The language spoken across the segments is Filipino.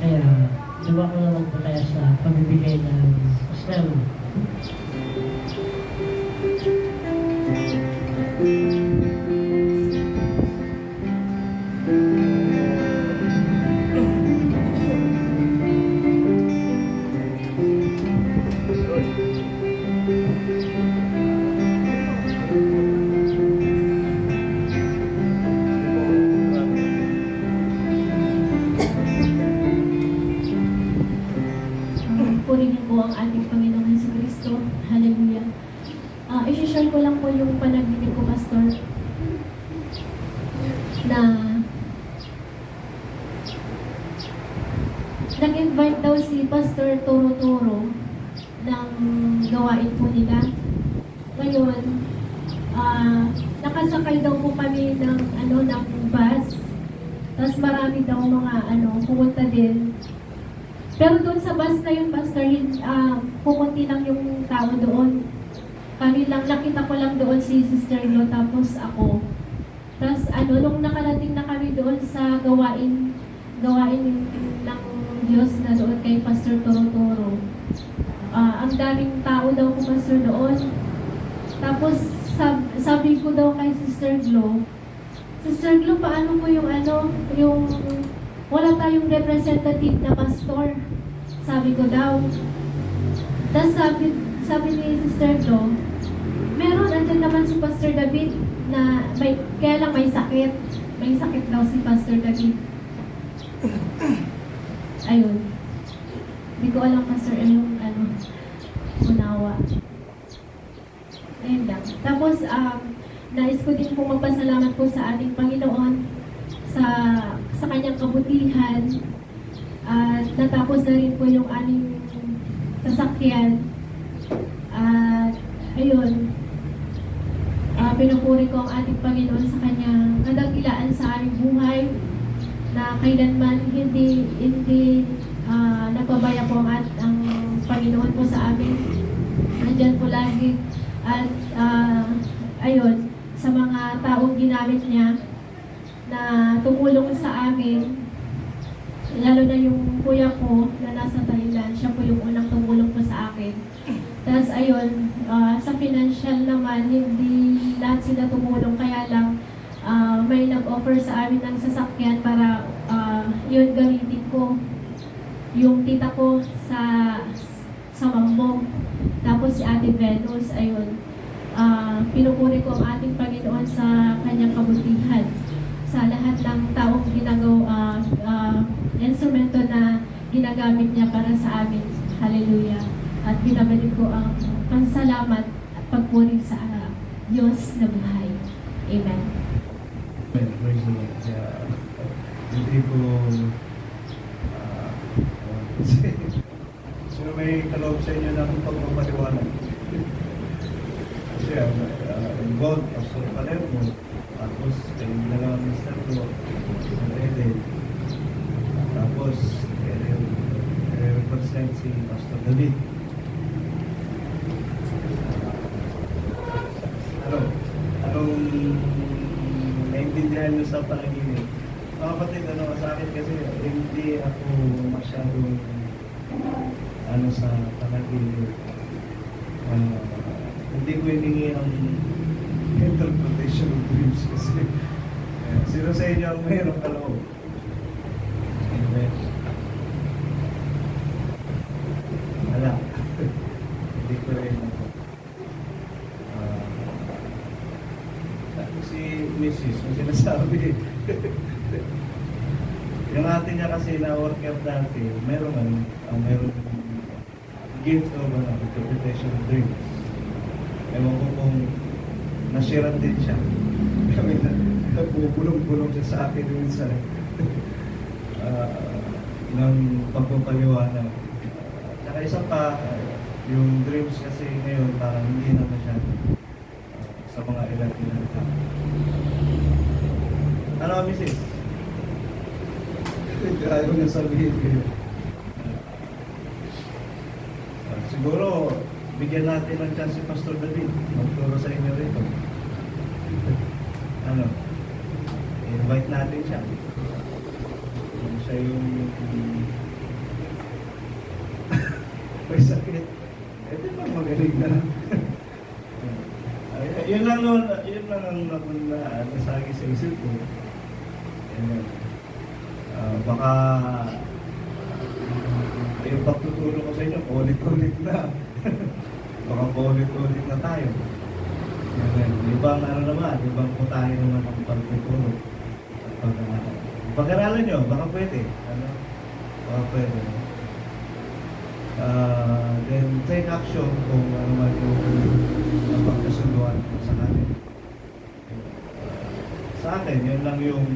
Kaya, diba ko naman po kaya sa pamibigay ng pastel. Purihin po ang ating Panginoong Jesucristo. Hallelujah. I-share ko lang po yung panaginip ko, Pastor, na nag-invite daw si Pastor Toro-Toro ng gawain po nila. Ngayon, nakasakay daw po kami ng bus. Tapos marami daw mga pumunta din. Pero doon sa bus na yun, Pastor, pumunti lang yung tao doon. Kami lang, nakita ko lang doon si Sister Lo, tapos ako. Tapos nung nakarating na kami doon sa gawain ng Diyos na doon kay Pastor Toro-Toro, ang daming tao daw po, Pastor, doon. Tapos sabi ko daw kay Sister Glo, Sister Glo, paano po yung wala tayong representative na pastor? Sabi ko daw. Tapos sabi ni Sister Glo, meron, andyan naman si Pastor David na kaya lang may sakit. May sakit daw si Pastor David. Ayun. Hindi ko alam, Pastor, unawa. Ayun lang. Tapos, nais ko din po magpasalamat po sa ating Panginoon sa kanyang kabutihan, at natapos na rin po yung aming sasakyan. At ayun, pinupuri ko ang ating Panginoon sa kanyang kadakilaan sa aming buhay, na kailanman hindi nagpabaya po ang Panginoon po sa amin. Nandyan po lagi. At ayun, sa mga taong ginamit niya na tumulong sa amin, lalo na yung kuya ko na nasa Thailand, siya po yung unang tumulong po sa akin. Tapos ayun, sa financial naman, hindi lahat sila tumulong, kaya lang may nag-offer sa amin ng sasakyan para yun gamitin ko. Yung tita ko sa Mambo, tapos si Ate Venus, ayun. Pinupuri ko ang ating Panginoon sa kanyang kabutihan, sa lahat ng taong instrumento na ginagamit niya para sa amin. Hallelujah. At binabalik ko ang pansalamat at pagpuri sa Diyos na buhay. Amen. Praise the Lord. Hindi ko sino may kaloob sa inyo ng pagpapaliwanag? Kasi involved, Pastor Palermo, tapos kayo dalawang minister ko, Pastor Eden, tapos represent si Pastor David. Anong naintindihan nyo sa panaginip? Mga kapatid, sa akin kasi hindi ako masyadong sa panaginip. Hindi ko hiningi ang interpretation of dreams kasi sino sa inyo ang mayroong kaloob? Amen. Wala. Hindi ko rin ako. Si Mrs. ang sinasabi. Yung ate niya kasi na worker dati, mayroong gift of interpretation of dreams. Ewan ko kung nashiran din siya. Kami nagpupulong-pulong siya sa akin minsan ng pagpapaliwanag. Saka isa pa, yung dreams kasi ngayon parang hindi na masyado sa mga ilan-ilan ka. Ano, Mrs.? Ayaw na sabihin kayo. Siguro, bigyan natin ng chance si Pastor David. Magturo sa inyo rito. Invite natin siya. Siya yung may sakit. Eh, di ba magaling na? Yun lang ang nasagi sa isip ko. Ayan. Baka yung pagtutulong ko sa inyo, paulit-ulit na. Baka paulit-ulit na tayo. Ayan. Ibang ibang putahe naman ang pagtutulong. Pag-aralan nyo, baka pwede. Baka pwede. Then take action kung ano man yung napagkasunduan sa akin. Sa akin, yun lang yung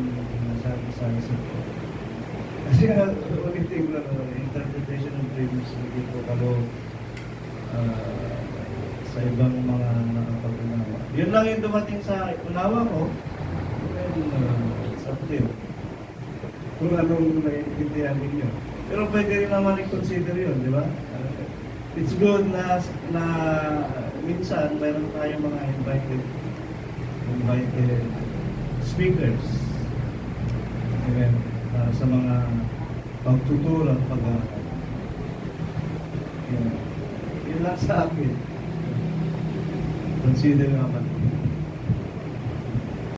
nasabi sa isip ko. Kasi ulitin lang, interpretation ng dreams, hindi ko kalo sa ibang mga nakapag-unawa. Yun lang yung dumating sa unawa ko. It's up to you. Kung anong naiintindihan ninyo. Pero pwede rin naman i-consider yun, di ba? It's good na minsan mayroon tayong mga invited speakers. Amen. Sa mga pagtuturo at pag-aaral. Yun lang sa akin. Consider naman.